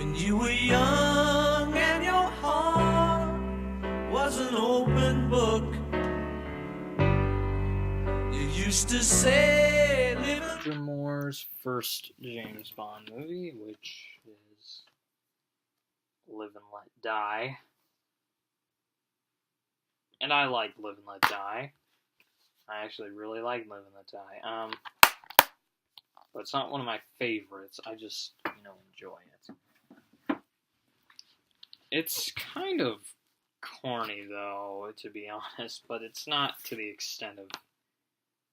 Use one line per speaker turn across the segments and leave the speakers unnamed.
When you were young and your heart was an open book, you used to say,
Roger Moore's first James Bond movie, which is Live and Let Die. And I like Live and Let Die. I actually really like Live and Let Die. But it's not one of my favorites. I just, enjoy it. It's kind of corny, though, to be honest, but it's not to the extent of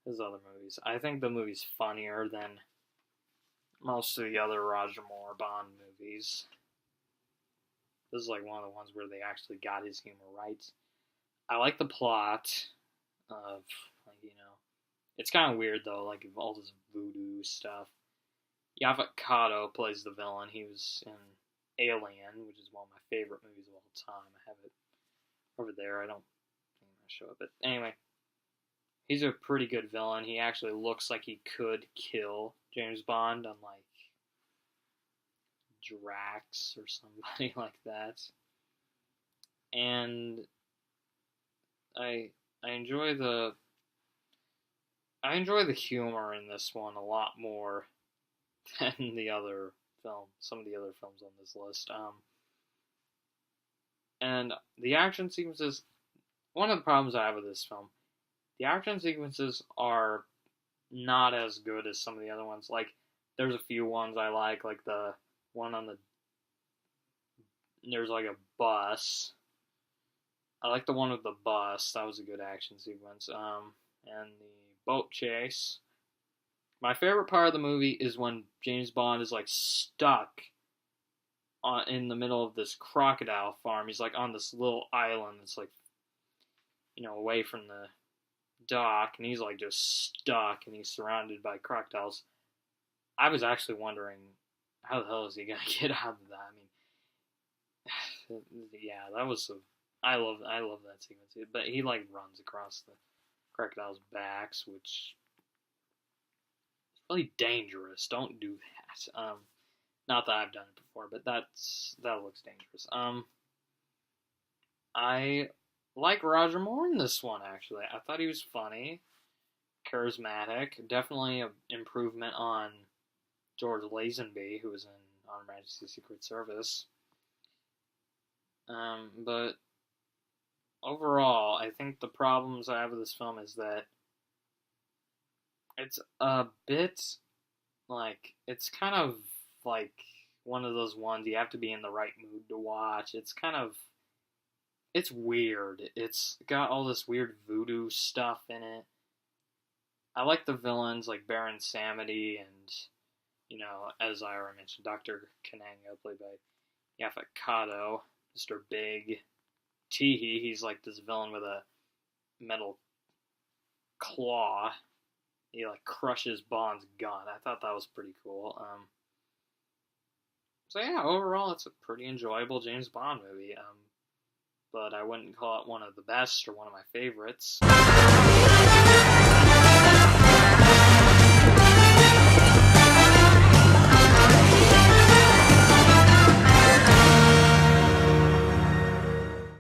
his other movies. I think the movie's funnier than most of the other Roger Moore Bond movies. This is like one of the ones where they actually got his humor right. I like the plot of, it's kind of weird, though, like, all this voodoo stuff. Maverick plays the villain. He was in Alien, which is one of my favorite movies of all time. I have it over there. I don't think I'm going to show it, but anyway. He's a pretty good villain. He actually looks like he could kill James Bond, unlike Drax or somebody like that. And I enjoy the humor in this one a lot more than some of the other films on this list. And the action sequences, one of the problems I have with this film, the action sequences are not as good as some of the other ones. Like, there's a few ones I like the one there's like a bus. I like the one with the bus. That was a good action sequence. And the boat chase. My favorite part of the movie is when James Bond is like stuck in the middle of this crocodile farm. He's like on this little island that's like, away from the dock, and he's like just stuck, and he's surrounded by crocodiles. I was actually wondering, how the hell is he gonna get out of that? I mean, yeah, that was I love that sequence. But he like runs across the crocodiles' backs, which is really dangerous. Don't do that. Not that I've done it before, but that looks dangerous. I like Roger Moore in this one, actually. I thought he was funny, charismatic, definitely an improvement on George Lazenby, who was in On Her Majesty's Secret Service. But overall, I think the problems I have with this film is that it's a bit like, it's kind of like one of those ones you have to be in the right mood to watch. It's weird. It's got all this weird voodoo stuff in it. I like the villains like Baron Samedi and, as I already mentioned, Dr. Kananga, played by Yaphet Kotto, Mr. Big. Teehee, he's like this villain with a metal claw. He like crushes Bond's gun. I thought that was pretty cool. So yeah, overall it's a pretty enjoyable James Bond movie. But I wouldn't call it one of the best or one of my favorites.